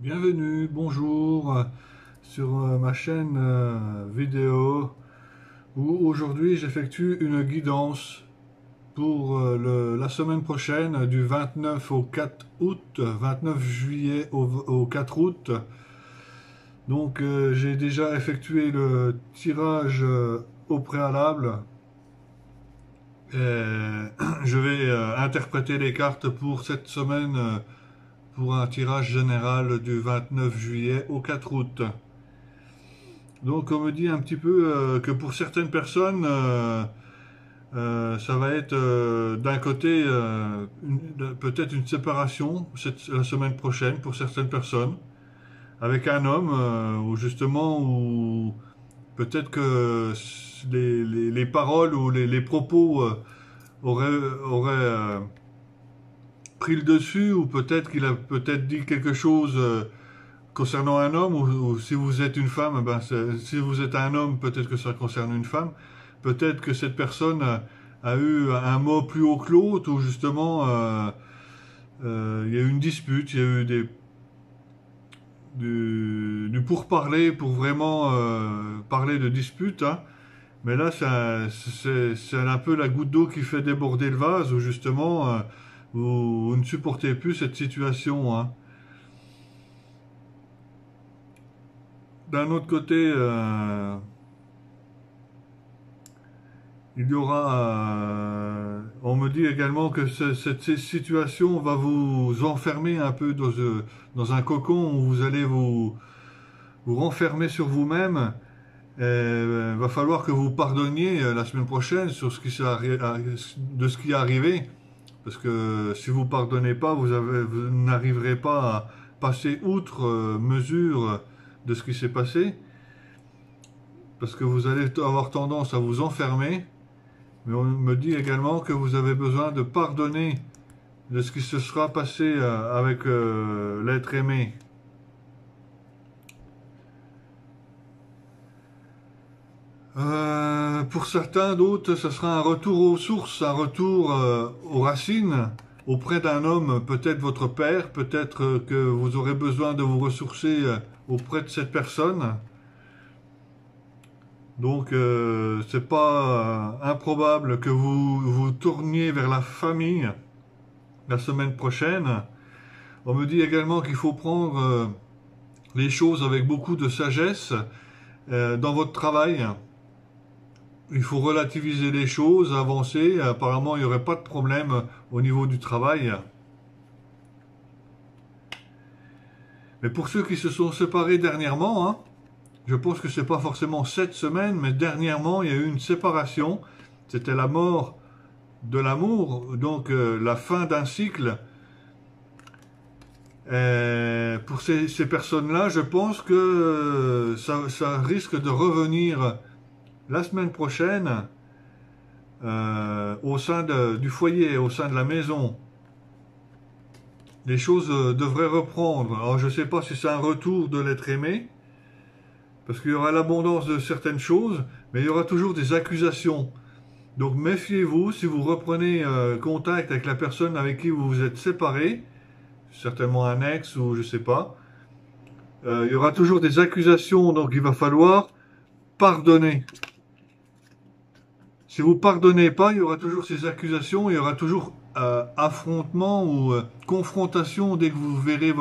Bienvenue, bonjour sur ma chaîne vidéo où aujourd'hui j'effectue une guidance pour la semaine prochaine du 29 au 4 août, 29 juillet au 4 août. Donc j'ai déjà effectué le tirage au préalable. Et je vais interpréter les cartes pour cette semaine pour un tirage général du 29 juillet au 4 août. Donc on me dit un petit peu que pour certaines personnes, ça va être d'un côté peut-être une séparation la semaine prochaine pour certaines personnes, avec un homme, ou justement, ou peut-être que les paroles ou les propos auraient pris le dessus, ou peut-être qu'il a peut-être dit quelque chose concernant un homme, ou si vous êtes une femme, ben si vous êtes un homme, peut-être que ça concerne une femme. Peut-être que cette personne a eu un mot plus haut que l'autre, ou justement il y a eu une dispute, il y a eu du pourparler pour vraiment parler de dispute, hein. Mais là, c'est un peu la goutte d'eau qui fait déborder le vase, où justement vous ne supportez plus cette situation, hein. D'un autre côté, il y aura, on me dit également que cette situation va vous enfermer un peu dans un cocon où vous allez vous renfermer sur vous-même. Il va falloir que vous pardonniez la semaine prochaine sur de ce qui est arrivé. Parce que si vous pardonnez pas, vous n'arriverez pas à passer outre mesure de ce qui s'est passé. Parce que vous allez avoir tendance à vous enfermer. Mais on me dit également que vous avez besoin de pardonner de ce qui se sera passé avec l'être aimé. Pour certains d'autres, ce sera un retour aux sources, un retour aux racines, auprès d'un homme, peut-être votre père, peut-être que vous aurez besoin de vous ressourcer auprès de cette personne. Donc, c'est pas improbable que vous vous tourniez vers la famille la semaine prochaine. On me dit également qu'il faut prendre les choses avec beaucoup de sagesse dans votre travail. Il faut relativiser les choses, avancer. Apparemment, il n'y aurait pas de problème au niveau du travail. Mais pour ceux qui se sont séparés dernièrement, hein, je pense que c'est pas forcément cette semaine, mais dernièrement, il y a eu une séparation. C'était la mort de l'amour, donc la fin d'un cycle. Pour ces personnes-là, je pense que ça risque de revenir la semaine prochaine au sein du foyer, au sein de la maison. Les choses devraient reprendre. Alors je ne sais pas si c'est un retour de l'être aimé, parce qu'il y aura l'abondance de certaines choses, mais il y aura toujours des accusations. Donc méfiez-vous si vous reprenez contact avec la personne avec qui vous vous êtes séparé, certainement un ex ou je sais pas. Il y aura toujours des accusations, donc il va falloir pardonner. Si vous pardonnez pas, il y aura toujours ces accusations, il y aura toujours affrontement ou confrontation dès que vous verrez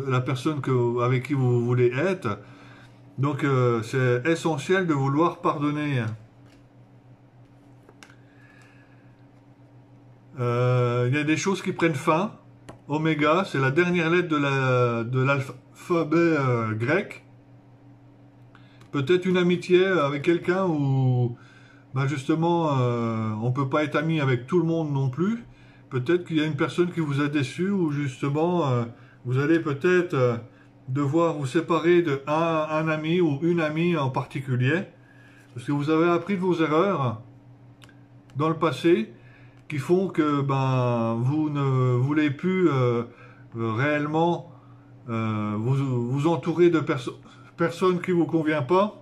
la personne avec qui vous voulez être. Donc c'est essentiel de vouloir pardonner. Il y a des choses qui prennent fin. Oméga, c'est la dernière lettre de l'alphabet grec. Peut-être une amitié avec quelqu'un où ben justement on ne peut pas être ami avec tout le monde non plus. Peut-être qu'il y a une personne qui vous a déçu, ou justement vous allez peut-être devoir vous séparer d'un ami ou une amie en particulier, parce que vous avez appris de vos erreurs dans le passé qui font que ben vous ne voulez plus réellement vous entourer de personnes qui ne vous conviennent pas.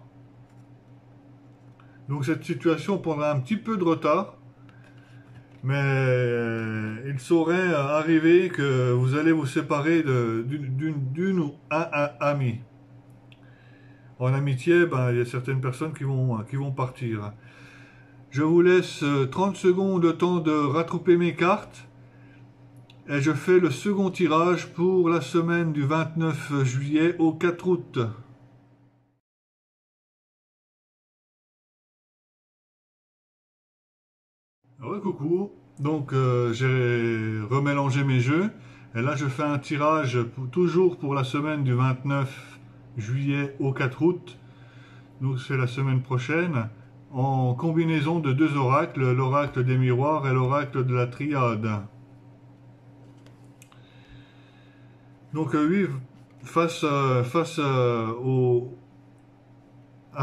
Donc cette situation prendra un petit peu de retard, mais il saurait arriver que vous allez vous séparer d'une ou un ami. En amitié, ben, il y a certaines personnes qui vont partir. Je vous laisse 30 secondes le temps de rattraper mes cartes. Et je fais le second tirage pour la semaine du 29 juillet au 4 août. Ouais, coucou. Donc j'ai remélangé mes jeux. Et là je fais un tirage toujours pour la semaine du 29 juillet au 4 août. Donc c'est la semaine prochaine. En combinaison de deux oracles, l'oracle des miroirs et l'oracle de la triade. Donc oui, face à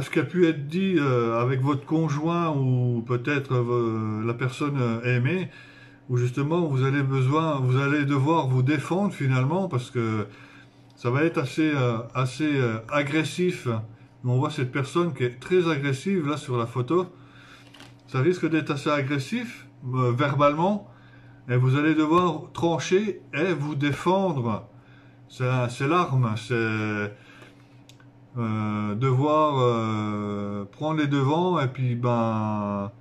ce qui a pu être dit avec votre conjoint ou peut-être la personne aimée, où justement vous allez devoir vous défendre finalement parce que ça va être assez agressif. On voit cette personne qui est très agressive là sur la photo. Ça risque d'être assez agressif verbalement et vous allez devoir trancher et vous défendre. C'est l'arme, c'est devoir prendre les devants et puis ben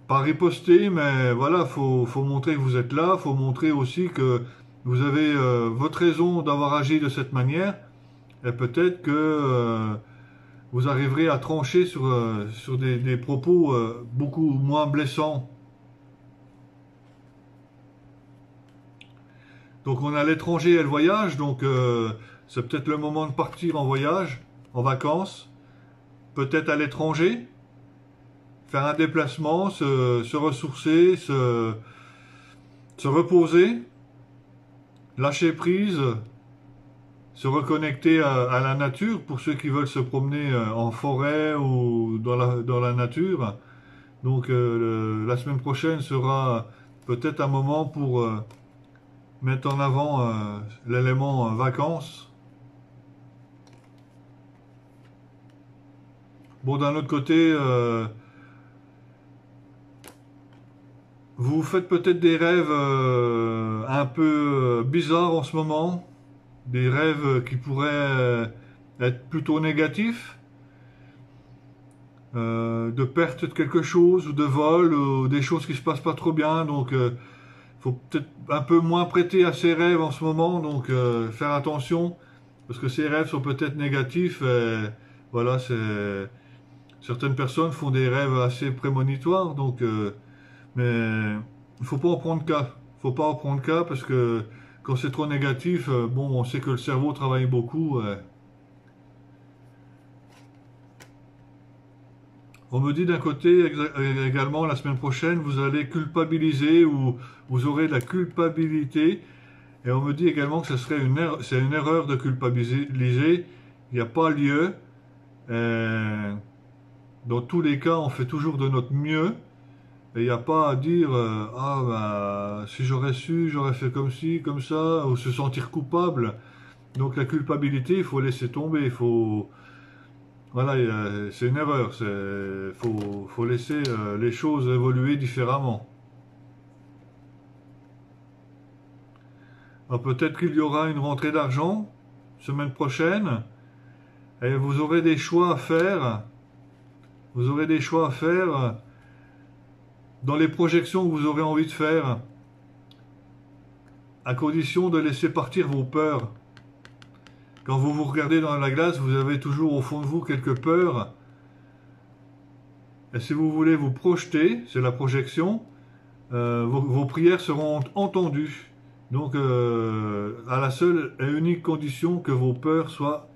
pas riposter, mais voilà, faut montrer que vous êtes là, faut montrer aussi que vous avez votre raison d'avoir agi de cette manière et peut-être que vous arriverez à trancher sur des propos beaucoup moins blessants. Donc on a l'étranger et le voyage, donc c'est peut-être le moment de partir en voyage, en vacances, peut-être à l'étranger, faire un déplacement, se ressourcer, se reposer, lâcher prise, se reconnecter à la nature pour ceux qui veulent se promener en forêt ou dans la nature. Donc la semaine prochaine sera peut-être un moment pour mettre en avant l'élément vacances. Bon, d'un autre côté, vous faites peut-être des rêves un peu bizarres en ce moment, des rêves qui pourraient être plutôt négatifs, de perte de quelque chose, ou de vol, ou des choses qui se passent pas trop bien, donc faut peut-être un peu moins prêter à ces rêves en ce moment, donc faire attention, parce que ces rêves sont peut-être négatifs, et voilà, certaines personnes font des rêves assez prémonitoires, donc mais il faut pas en prendre cas. Faut pas en prendre cas parce que quand c'est trop négatif, bon, on sait que le cerveau travaille beaucoup. On me dit d'un côté également la semaine prochaine, vous allez culpabiliser ou vous aurez de la culpabilité. Et on me dit également que ce serait c'est une erreur de culpabiliser. Il n'y a pas lieu. Dans tous les cas, on fait toujours de notre mieux. Et il n'y a pas à dire ah bah si j'aurais su, j'aurais fait comme ci, comme ça, ou se sentir coupable. Donc la culpabilité, il faut laisser tomber, il faut voilà, c'est une erreur, faut laisser les choses évoluer différemment. Alors peut-être qu'il y aura une rentrée d'argent semaine prochaine et vous aurez des choix à faire. Vous aurez des choix à faire dans les projections que vous aurez envie de faire, à condition de laisser partir vos peurs. Quand vous vous regardez dans la glace, vous avez toujours au fond de vous quelques peurs. Et si vous voulez vous projeter, c'est la projection, vos prières seront entendues. Donc, à la seule et unique condition que vos peurs soient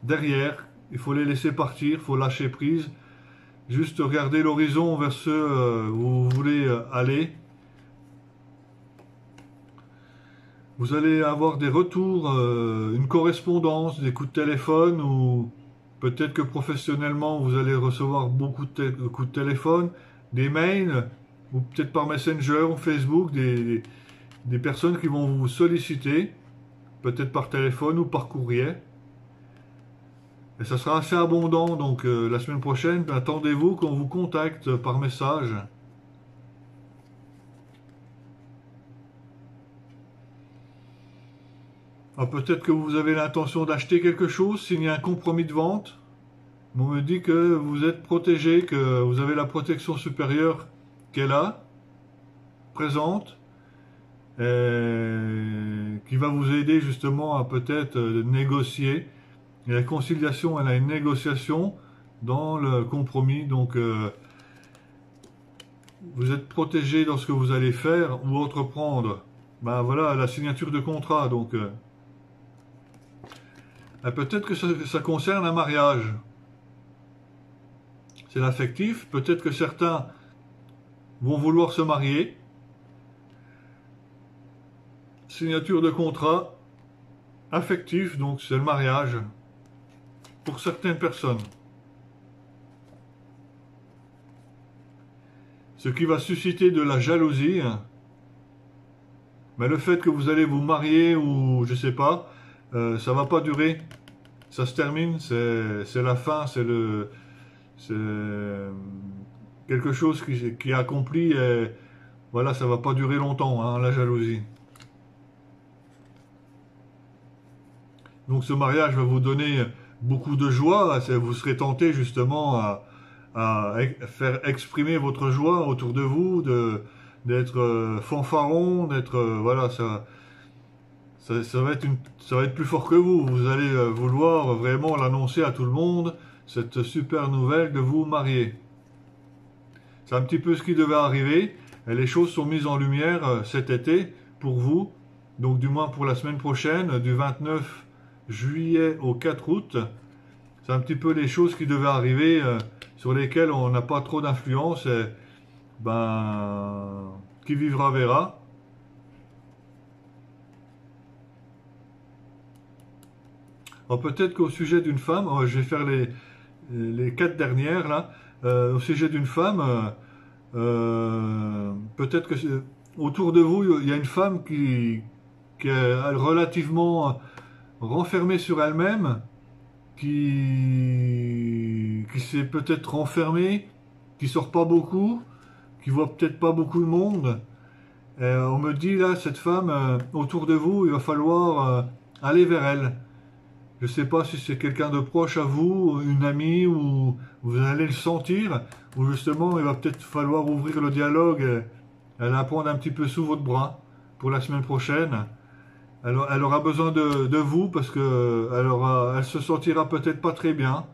derrière, il faut les laisser partir, il faut lâcher prise. Juste regarder l'horizon vers ce où vous voulez aller. Vous allez avoir des retours, une correspondance, des coups de téléphone ou peut-être que professionnellement vous allez recevoir beaucoup de coups de téléphone, des mails ou peut-être par Messenger ou Facebook, des personnes qui vont vous solliciter, peut-être par téléphone ou par courrier. Et ça sera assez abondant, donc la semaine prochaine, attendez-vous qu'on vous contacte par message. Peut-être que vous avez l'intention d'acheter quelque chose, signer un compromis de vente. On me dit que vous êtes protégé, que vous avez la protection supérieure qui est là, présente, et qui va vous aider justement à peut-être négocier. Et la conciliation, elle a une négociation dans le compromis, donc vous êtes protégé dans ce que vous allez faire ou entreprendre. Ben voilà, la signature de contrat, donc peut-être que ça concerne un mariage. C'est l'affectif, peut-être que certains vont vouloir se marier. Signature de contrat affectif, donc c'est le mariage pour certaines personnes. Ce qui va susciter de la jalousie. Mais le fait que vous allez vous marier ou je sais pas, ça va pas durer. Ça se termine, c'est la fin, c'est quelque chose qui est accompli et voilà, ça va pas durer longtemps, hein, la jalousie. Donc ce mariage va vous donner beaucoup de joie, vous serez tenté justement à faire exprimer votre joie autour de vous, d'être fanfaron, d'être voilà, ça va être plus fort que vous. Vous allez vouloir vraiment l'annoncer à tout le monde, cette super nouvelle de vous marier. C'est un petit peu ce qui devait arriver, et les choses sont mises en lumière cet été pour vous, donc du moins pour la semaine prochaine, du 29 juillet au 4 août. C'est un petit peu les choses qui devaient arriver, sur lesquelles on n'a pas trop d'influence, et ben, qui vivra verra. Alors peut-être qu'au sujet d'une femme, je vais faire les 4 dernières là, au sujet d'une femme, peut-être que autour de vous, il y a une femme qui est relativement renfermée sur elle-même, qui s'est peut-être renfermée, qui sort pas beaucoup, qui voit peut-être pas beaucoup de monde. On me dit là, cette femme, autour de vous, il va falloir aller vers elle. Je ne sais pas si c'est quelqu'un de proche à vous, une amie, ou vous allez le sentir, ou justement il va peut-être falloir ouvrir le dialogue et la prendre un petit peu sous votre bras pour la semaine prochaine. Elle aura besoin de vous parce que elle se sentira peut-être pas très bien.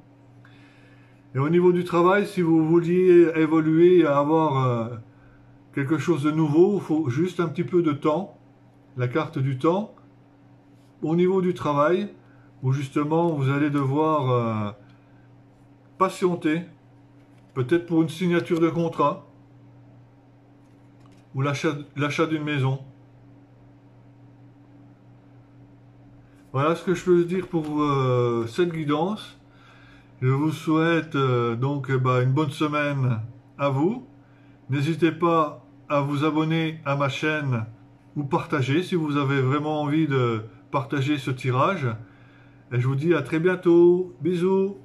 Et au niveau du travail, si vous vouliez évoluer et avoir quelque chose de nouveau, il faut juste un petit peu de temps, la carte du temps. Au niveau du travail, où justement vous allez devoir patienter, peut-être pour une signature de contrat, ou l'achat d'une maison. Voilà ce que je peux dire pour cette guidance. Je vous souhaite donc une bonne semaine à vous. N'hésitez pas à vous abonner à ma chaîne ou partager si vous avez vraiment envie de partager ce tirage. Et je vous dis à très bientôt. Bisous.